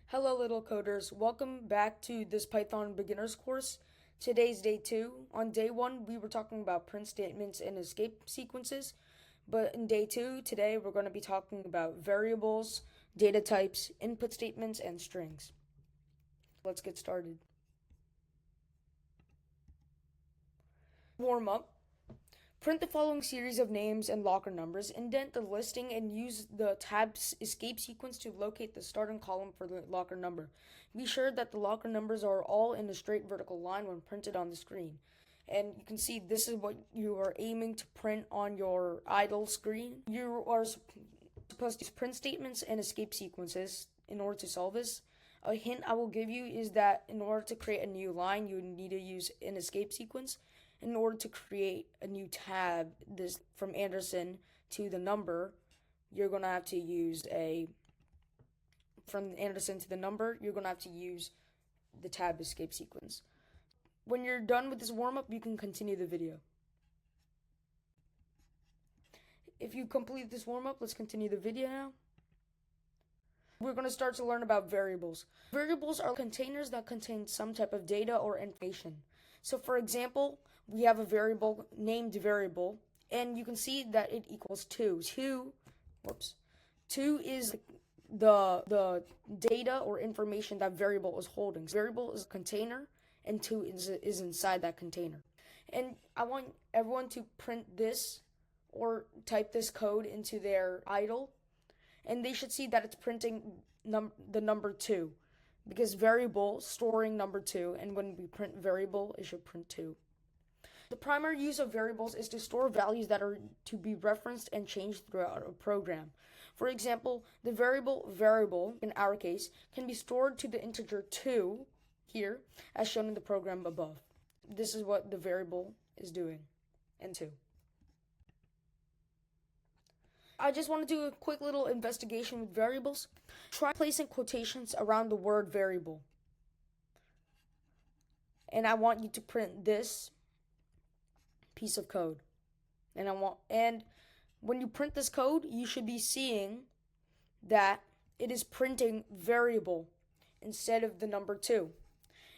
Hello, little coders. Welcome back to this Python beginners course. Today's day 2. On day 1, we were talking about print statements and escape sequences. But in day 2, today, we're going to be talking about variables, data types, input statements, and strings. Let's get started. Warm up. Print the following series of names and locker numbers, indent the listing, and use the tab escape sequence to locate the starting column for the locker number. Be sure that the locker numbers are all in a straight vertical line when printed on the screen. And you can see this is what you are aiming to print on your idle screen. You are supposed to use print statements and escape sequences in order to solve this. A hint I will give you is that in order to create a new line, you need to use an escape sequence. In order to create a new tab, this from Anderson to the number, you're going to have to use from Anderson to the number, you're going to have to use the tab escape sequence. When you're done with this warm-up, you can continue the video. If you complete this warm-up, let's continue the video now. We're going to start to learn about variables. Variables are containers that contain some type of data or information. So for example, we have a variable named variable, and you can see that it equals 2. 2 is the data or information that variable is holding. So variable is a container, and 2 is inside that container. And I want everyone to print this or type this code into their idle, and they should see that it's printing the number 2. Because variable storing number 2, and when we print variable, it should print 2. The primary use of variables is to store values that are to be referenced and changed throughout a program. For example, the variable, in our case, can be stored to the integer 2, here, as shown in the program above. This is what the variable is doing, and 2. I just want to do a quick little investigation with variables. Try placing quotations around the word variable. And I want you to print this piece of code. And when you print this code, you should be seeing that it is printing variable instead of the number 2.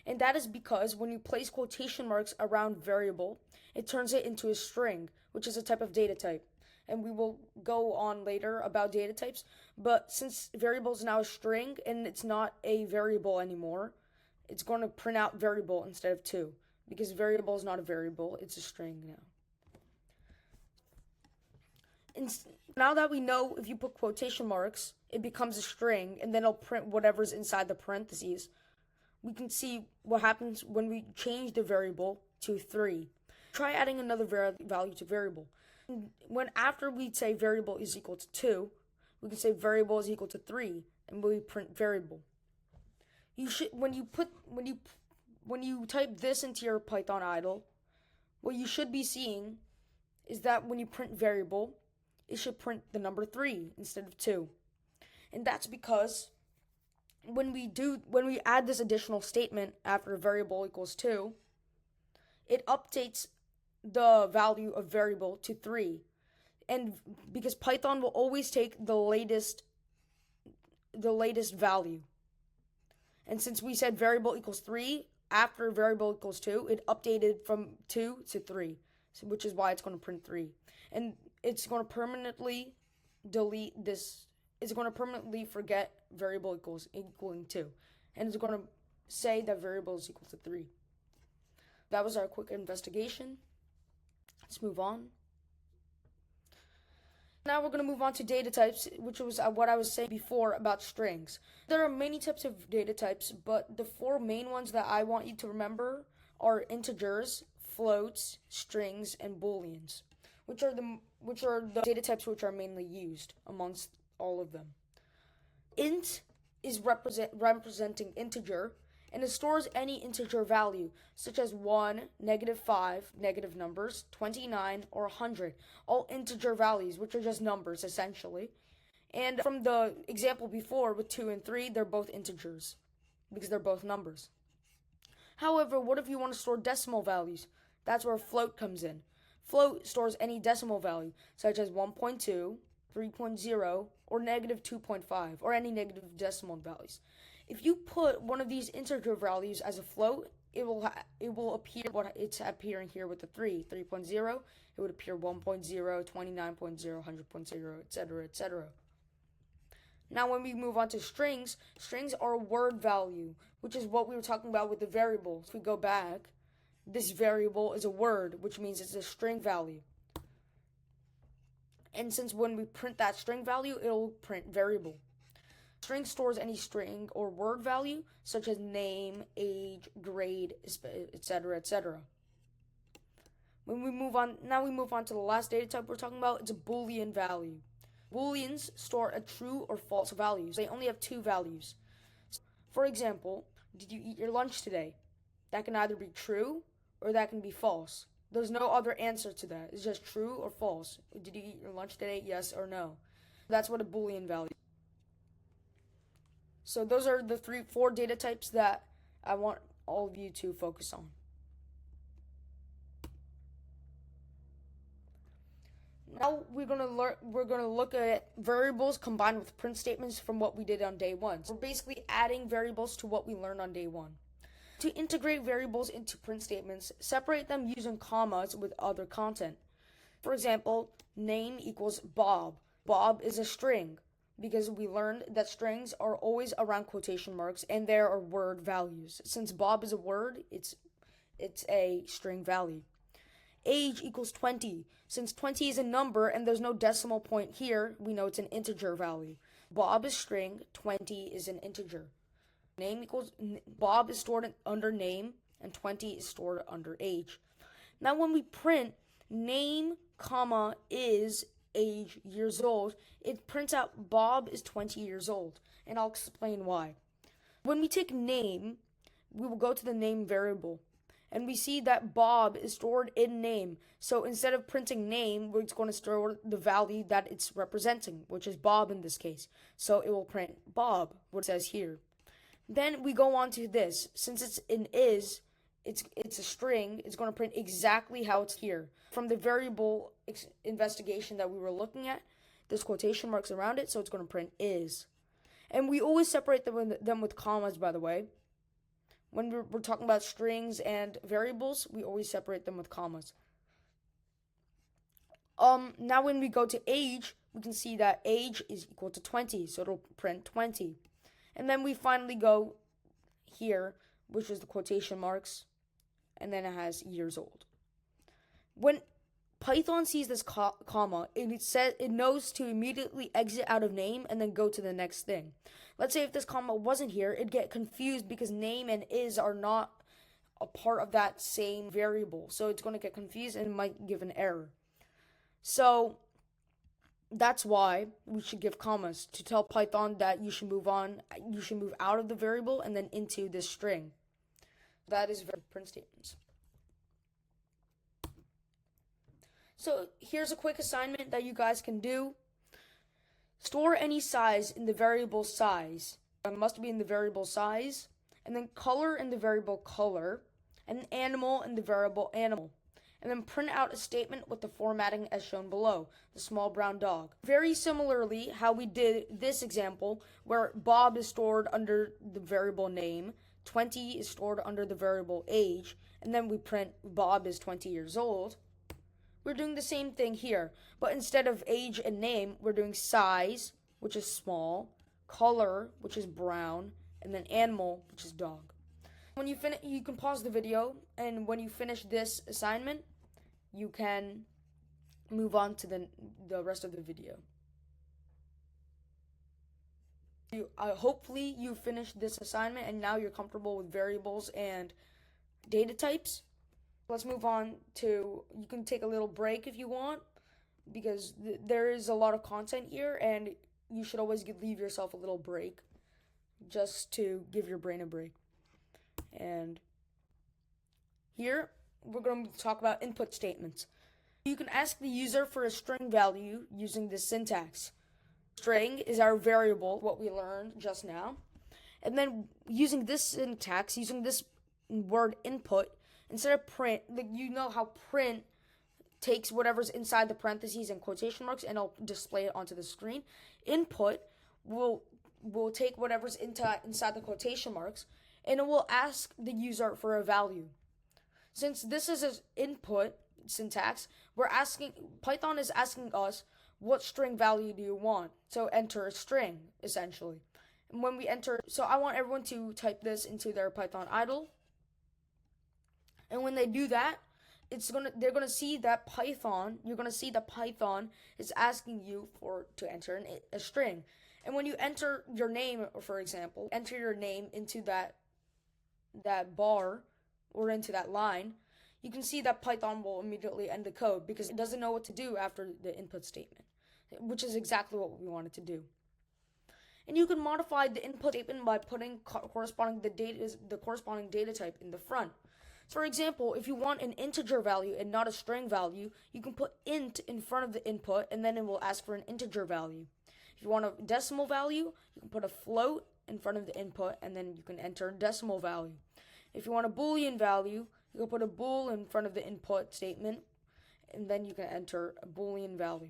And that is because when you place quotation marks around variable, it turns it into a string, which is a type of data type. And we will go on later about data types. But since variable is now a string and it's not a variable anymore, it's going to print out variable instead of 2. Because variable is not a variable, it's a string now. And now that we know if you put quotation marks, it becomes a string, and then it'll print whatever's inside the parentheses. We can see what happens when we change the variable to 3. Try adding another value to variable. When after we say variable is equal to 2, we can say variable is equal to 3, and we print variable. You should when you type this into your Python idle, what you should be seeing is that when you print variable, it should print the number 3 instead of 2. And that's because when we add this additional statement after variable equals 2, it updates the value of variable to 3. And because Python will always take the latest value. And since we said variable equals 3, after variable equals 2, it updated from 2 to 3, which is why it's going to print 3. And it's going to permanently delete this. It's going to permanently forget variable equaling 2. And it's going to say that variable is equal to 3. That was our quick investigation. Let's move on. Now we're going to move on to data types, which was what I was saying before about strings. There are many types of data types, but the 4 main ones that I want you to remember are integers, floats, strings, and Booleans, which are the data types which are mainly used amongst all of them. Int is representing integer, and it stores any integer value, such as 1, -5, negative numbers, 29, or 100, all integer values, which are just numbers, essentially. And from the example before with 2 and 3, they're both integers, because they're both numbers. However, what if you want to store decimal values? That's where float comes in. Float stores any decimal value, such as 1.2, 3.0, or -2.5, or any negative decimal values. If you put one of these integer values as a float, it will appear what it's appearing here with the 3.0. It would appear 1.0, 29.0, 100.0, etc., etc. Now when we move on to strings, strings are a word value, which is what we were talking about with the variables. If we go back, this variable is a word, which means it's a string value. And since when we print that string value, it'll print variable. String stores any string or word value, such as name, age, grade, etc., etc. When we move on, now we move on to the last data type we're talking about. It's a Boolean value. Booleans store a true or false value. They only have two values. For example, did you eat your lunch today? That can either be true or that can be false. There's no other answer to that. It's just true or false. Did you eat your lunch today? Yes or no. That's what a Boolean value is. So those are the four data types that I want all of you to focus on. Now we're gonna look at variables combined with print statements from what we did on day one. So we're basically adding variables to what we learned on day one. To integrate variables into print statements, separate them using commas with other content. For example, name equals Bob. Bob is a string because we learned that strings are always around quotation marks and there are word values. Since Bob is a word, it's a string value. Age equals 20. Since 20 is a number and there's no decimal point here, we know it's an integer value. Bob is string, 20 is an integer. Name equals Bob is stored under name and 20 is stored under age. Now when we print name, comma, is age, years old, it prints out Bob is 20 years old, and I'll explain why. When we take name, we will go to the name variable, and we see that Bob is stored in name. So instead of printing name, we're going to store the value that it's representing, which is Bob in this case. So it will print Bob, what it says here. Then we go on to this. Since it's an is, it's a string, it's going to print exactly how it's here. From the variable investigation that we were looking at, there's quotation marks around it, so it's going to print is. And we always separate them with commas, by the way. When we're talking about strings and variables, we always separate them with commas. Now when we go to age, we can see that age is equal to 20, so it'll print 20. And then we finally go here, which is the quotation marks, and then it has years old. When Python sees this comma, it knows to immediately exit out of name and then go to the next thing. Let's say if this comma wasn't here, it'd get confused because name and is are not a part of that same variable. So it's going to get confused and it might give an error. So that's why we should give commas to tell Python that you should move out of the variable and then into this string. That is print statements. So here's a quick assignment that you guys can do. Store any size in the variable size. It must be in the variable size. And then color in the variable color. And animal in the variable animal. And then print out a statement with the formatting as shown below. The small brown dog. Very similarly, how we did this example, where Bob is stored under the variable name. 20 is stored under the variable age. And then we print Bob is 20 years old. We're doing the same thing here, but instead of age and name, we're doing size, which is small, color, which is brown, and then animal, which is dog. When you finish, you can pause the video, and when you finish this assignment, you can move on to the rest of the video. Hopefully you finished this assignment, and now you're comfortable with variables and data types. Let's move on to, you can take a little break if you want, because there is a lot of content here, and you should always leave yourself a little break, just to give your brain a break. And here, we're going to talk about input statements. You can ask the user for a string value using this syntax. String is our variable, what we learned just now. And then using this syntax, using this word input, instead of print, you know how print takes whatever's inside the parentheses and quotation marks and it'll display it onto the screen. Input will will take whatever's inside the quotation marks, and it will ask the user for a value. Since this is an input syntax, Python is asking us, what string value do you want? So enter a string, essentially. And when we enter, so I want everyone to type this into their Python idle. And when they do that, they're gonna see that Python. You're gonna see that Python is asking you to enter a string. And when you enter your name, for example, enter your name into that bar or into that line, you can see that Python will immediately end the code because it doesn't know what to do after the input statement, which is exactly what we want it to do. And you can modify the input statement by putting corresponding data type in the front. For example, if you want an integer value and not a string value, you can put int in front of the input, and then it will ask for an integer value. If you want a decimal value, you can put a float in front of the input, and then you can enter a decimal value. If you want a Boolean value, you can put a bool in front of the input statement, and then you can enter a Boolean value.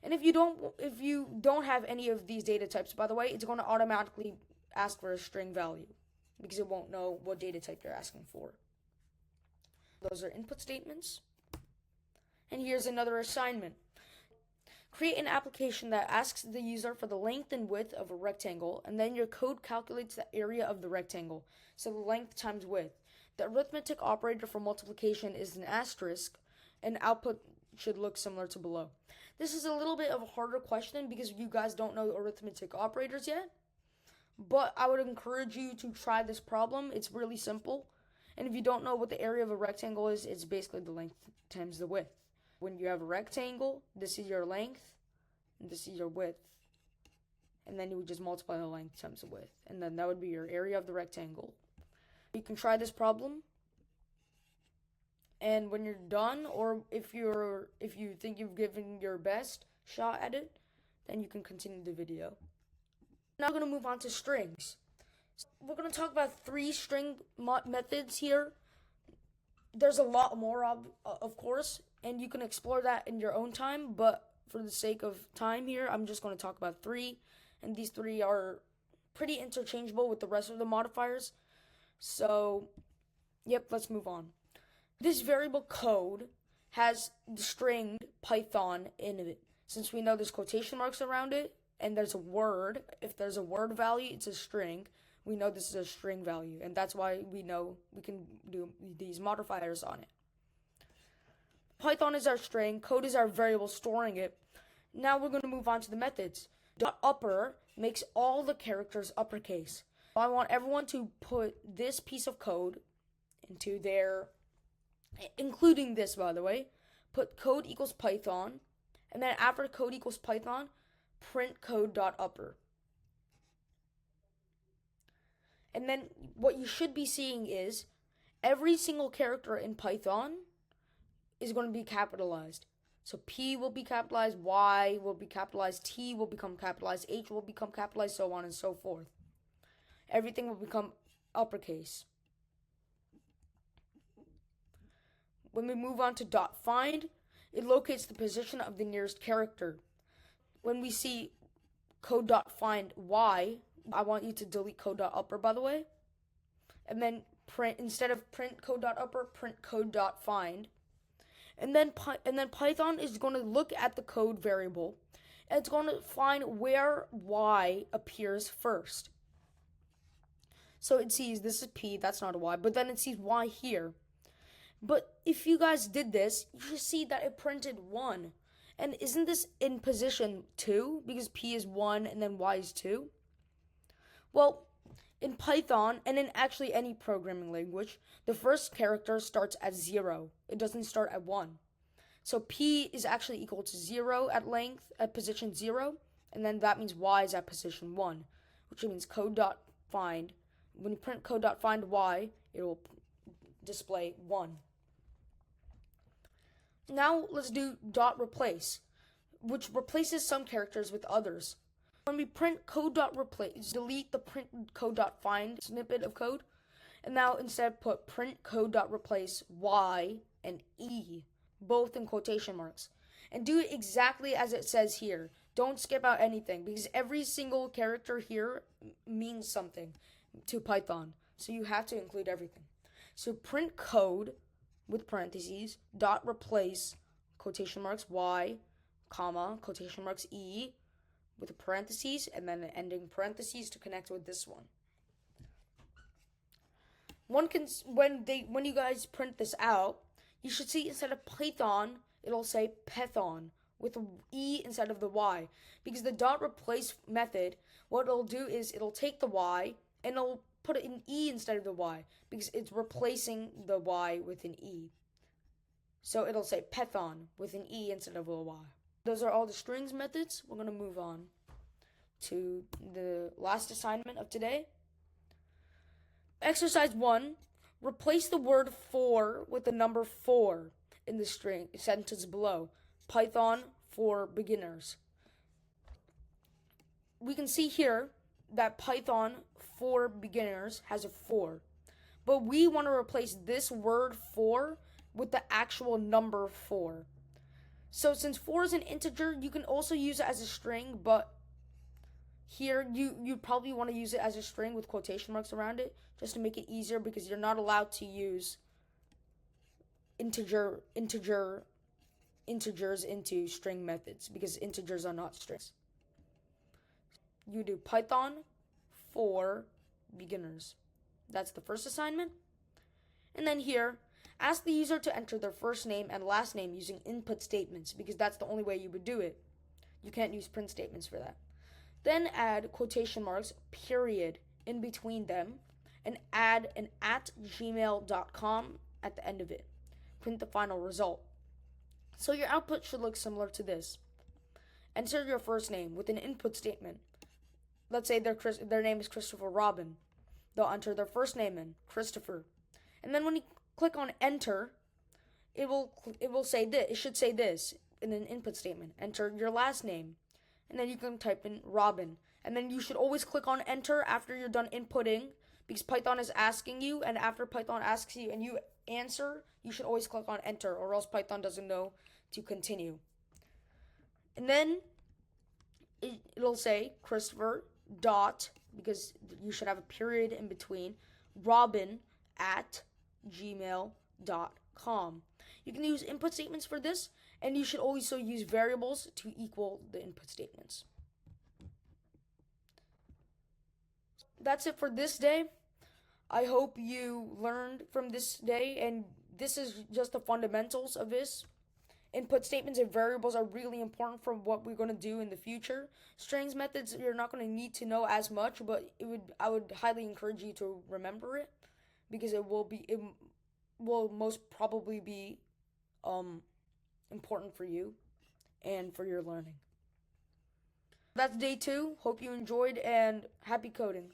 And if you don't have any of these data types, by the way, it's going to automatically ask for a string value because it won't know what data type you're asking for. Those are input statements. And here's another assignment. Create an application that asks the user for the length and width of a rectangle, and then your code calculates the area of the rectangle, so the length times width. The arithmetic operator for multiplication is an asterisk, and output should look similar to below. This is a little bit of a harder question because you guys don't know arithmetic operators yet, but I would encourage you to try this problem. It's really simple. And if you don't know what the area of a rectangle is, it's basically the length times the width. When you have a rectangle, this is your length, and this is your width. And then you would just multiply the length times the width. And then that would be your area of the rectangle. You can try this problem. And when you're done, or if you think you've given your best shot at it, then you can continue the video. Now we're going to move on to strings. We're going to talk about 3 string methods here. There's a lot more, of course, and you can explore that in your own time, but for the sake of time here, I'm just going to talk about 3, and these 3 are pretty interchangeable with the rest of the modifiers. So, yep, let's move on. This variable code has the string Python in it. Since we know there's quotation marks around it, and there's a word, if there's a word value, it's a string. We know this is a string value, and that's why we know we can do these modifiers on it. Python is our string, code is our variable storing it. Now we're going to move on to the methods. .upper makes all the characters uppercase. I want everyone to put this piece of code into their, including this, by the way, put code equals Python, and then after code equals Python, print code.upper. And then what you should be seeing is every single character in Python is going to be capitalized. So P will be capitalized, Y will be capitalized, T will become capitalized, H will become capitalized, so on and so forth. Everything will become uppercase. When we move on to .find, it locates the position of the nearest character. When we see code.find Y, I want you to delete code.upper, by the way. And then instead of print code.upper, print code.find. And then Python is going to look at the code variable, and it's going to find where Y appears first. So it sees this is P, that's not a Y, but then it sees Y here. But if you guys did this, you should see that it printed 1. And isn't this in position 2? Because P is 1 and then Y is 2? Well, in Python, and in actually any programming language, the first character starts at 0. It doesn't start at 1. So P is actually equal to 0 at position 0, and then that means Y is at position 1, which means code.find. When you print code.find Y, it will display 1. Now let's do .replace, which replaces some characters with others. When we print code.replace, delete the print code.find snippet of code, and now instead put print code.replace Y and E, both in quotation marks, and do it exactly as it says here. Don't skip out anything because every single character here means something to Python. So you have to include everything. So print code with parentheses, dot replace, quotation marks, y, comma, quotation marks, e, with a parentheses, and then an ending parentheses to connect with this one. When you guys print this out, you should see instead of Python, it'll say Python with an E instead of the Y. Because the dot replace method, what it'll do is it'll take the Y and it'll put it in E instead of the Y because it's replacing the Y with an E. So it'll say Python with an E instead of a Y. Those are all the strings methods. We're going to move on to the last assignment of today. Exercise 1, replace the word for with the number 4 in the string sentence below. Python for beginners. We can see here that Python for beginners has a 4. But we want to replace this word for with the actual number 4. So since 4 is an integer, you can also use it as a string, but here you probably want to use it as a string with quotation marks around it just to make it easier because you're not allowed to use integers into string methods because integers are not strings. You do Python for beginners. That's the first assignment. And then here, ask the user to enter their first name and last name using input statements because that's the only way you would do it. You can't use print statements for that. Then add quotation marks, period, in between them, and add an @gmail.com at the end of it. Print the final result. So your output should look similar to this. Enter your first name with an input statement. Let's say their name is Christopher Robin. They'll enter their first name in, Christopher. And then when you click on enter, it will say this. It should say this in an input statement. Enter your last name. And then you can type in Robin. And then you should always click on enter after you're done inputting because Python is asking you, and after Python asks you and you answer, you should always click on enter or else Python doesn't know to continue. And then it'll say Christopher dot, because you should have a period in between, Robin @gmail.com. You can use input statements for this, and you should also use variables to equal the input statements. That's it for this day. I hope you learned from this day, and this is just the fundamentals of this. Input statements and variables are really important for what we're going to do in the future. Strings methods you're not going to need to know as much, but I would highly encourage you to remember it because it will most probably be important for you and for your learning. That's day 2. Hope you enjoyed and happy coding.